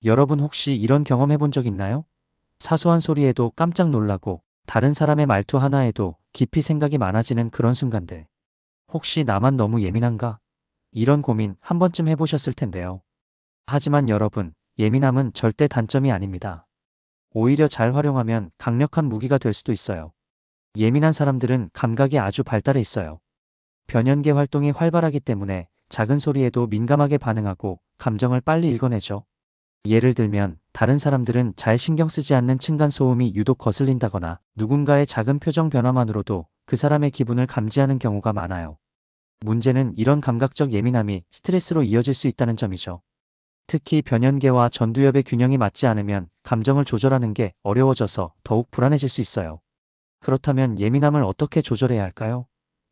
여러분 혹시 이런 경험 해본 적 있나요? 사소한 소리에도 깜짝 놀라고 다른 사람의 말투 하나에도 깊이 생각이 많아지는 그런 순간들. 혹시 나만 너무 예민한가? 이런 고민 한 번쯤 해보셨을 텐데요. 하지만 여러분, 예민함은 절대 단점이 아닙니다. 오히려 잘 활용하면 강력한 무기가 될 수도 있어요. 예민한 사람들은 감각이 아주 발달해 있어요. 변연계 활동이 활발하기 때문에 작은 소리에도 민감하게 반응하고 감정을 빨리 읽어내죠. 예를 들면 다른 사람들은 잘 신경 쓰지 않는 층간소음이 유독 거슬린다거나 누군가의 작은 표정 변화만으로도 그 사람의 기분을 감지하는 경우가 많아요. 문제는 이런 감각적 예민함이 스트레스로 이어질 수 있다는 점이죠. 특히 변연계와 전두엽의 균형이 맞지 않으면 감정을 조절하는 게 어려워져서 더욱 불안해질 수 있어요. 그렇다면 예민함을 어떻게 조절해야 할까요?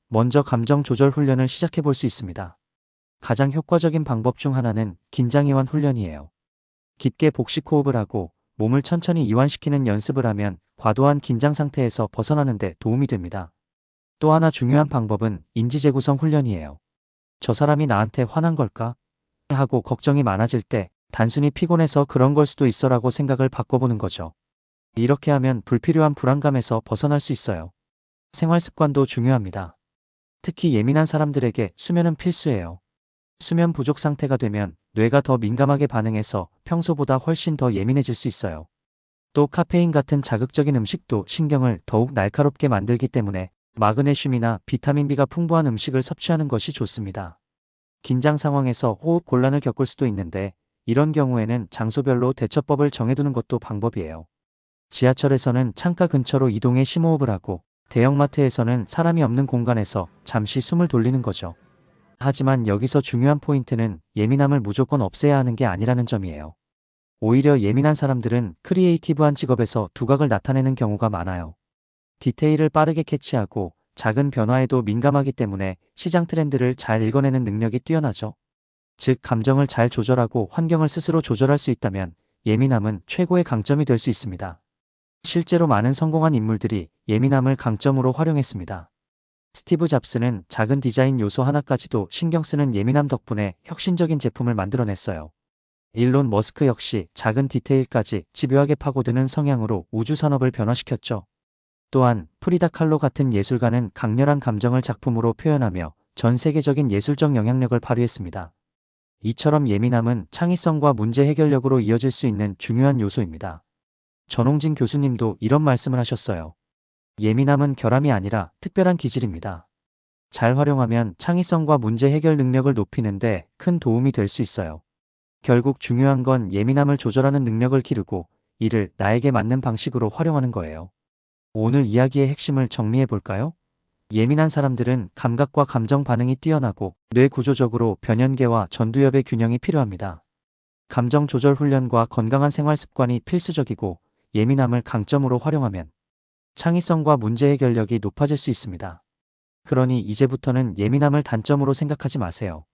먼저 감정 조절 훈련을 시작해 볼 수 있습니다. 가장 효과적인 방법 중 하나는 긴장이완 훈련이에요. 깊게 복식 호흡을 하고 몸을 천천히 이완시키는 연습을 하면 과도한 긴장 상태에서 벗어나는 데 도움이 됩니다. 또 하나 중요한 방법은 인지 재구성 훈련이에요. 저 사람이 나한테 화난 걸까? 하고 걱정이 많아질 때 단순히 피곤해서 그런 걸 수도 있어라고 생각을 바꿔보는 거죠. 이렇게 하면 불필요한 불안감에서 벗어날 수 있어요. 생활 습관도 중요합니다. 특히 예민한 사람들에게 수면은 필수예요. 수면 부족 상태가 되면 뇌가 더 민감하게 반응해서 평소보다 훨씬 더 예민해질 수 있어요. 또 카페인 같은 자극적인 음식도 신경을 더욱 날카롭게 만들기 때문에 마그네슘이나 비타민 B가 풍부한 음식을 섭취하는 것이 좋습니다. 긴장 상황에서 호흡 곤란을 겪을 수도 있는데 이런 경우에는 장소별로 대처법을 정해두는 것도 방법이에요. 지하철에서는 창가 근처로 이동해 심호흡을 하고 대형마트에서는 사람이 없는 공간에서 잠시 숨을 돌리는 거죠. 하지만 여기서 중요한 포인트는 예민함을 무조건 없애야 하는 게 아니라는 점이에요. 오히려 예민한 사람들은 크리에이티브한 직업에서 두각을 나타내는 경우가 많아요. 디테일을 빠르게 캐치하고 작은 변화에도 민감하기 때문에 시장 트렌드를 잘 읽어내는 능력이 뛰어나죠. 즉, 감정을 잘 조절하고 환경을 스스로 조절할 수 있다면 예민함은 최고의 강점이 될 수 있습니다. 실제로 많은 성공한 인물들이 예민함을 강점으로 활용했습니다. 스티브 잡스는 작은 디자인 요소 하나까지도 신경 쓰는 예민함 덕분에 혁신적인 제품을 만들어냈어요. 일론 머스크 역시 작은 디테일까지 집요하게 파고드는 성향으로 우주 산업을 변화시켰죠. 또한 프리다 칼로 같은 예술가는 강렬한 감정을 작품으로 표현하며 전 세계적인 예술적 영향력을 발휘했습니다. 이처럼 예민함은 창의성과 문제 해결력으로 이어질 수 있는 중요한 요소입니다. 전홍진 교수님도 이런 말씀을 하셨어요. 예민함은 결함이 아니라 특별한 기질입니다. 잘 활용하면 창의성과 문제 해결 능력을 높이는데 큰 도움이 될 수 있어요. 결국 중요한 건 예민함을 조절하는 능력을 기르고 이를 나에게 맞는 방식으로 활용하는 거예요. 오늘 이야기의 핵심을 정리해 볼까요? 예민한 사람들은 감각과 감정 반응이 뛰어나고 뇌 구조적으로 변연계와 전두엽의 균형이 필요합니다. 감정 조절 훈련과 건강한 생활 습관이 필수적이고 예민함을 강점으로 활용하면 창의성과 문제 해결력이 높아질 수 있습니다. 그러니 이제부터는 예민함을 단점으로 생각하지 마세요.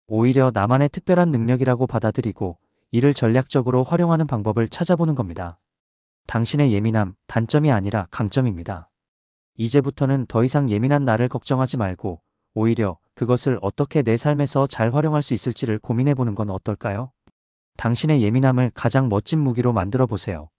오히려 나만의 특별한 능력이라고 받아들이고 이를 전략적으로 활용하는 방법을 찾아보는 겁니다. 당신의 예민함, 단점이 아니라 강점입니다. 이제부터는 더 이상 예민한 나를 걱정하지 말고 오히려 그것을 어떻게 내 삶에서 잘 활용할 수 있을지를 고민해 보는 건 어떨까요? 당신의 예민함을 가장 멋진 무기로 만들어 보세요.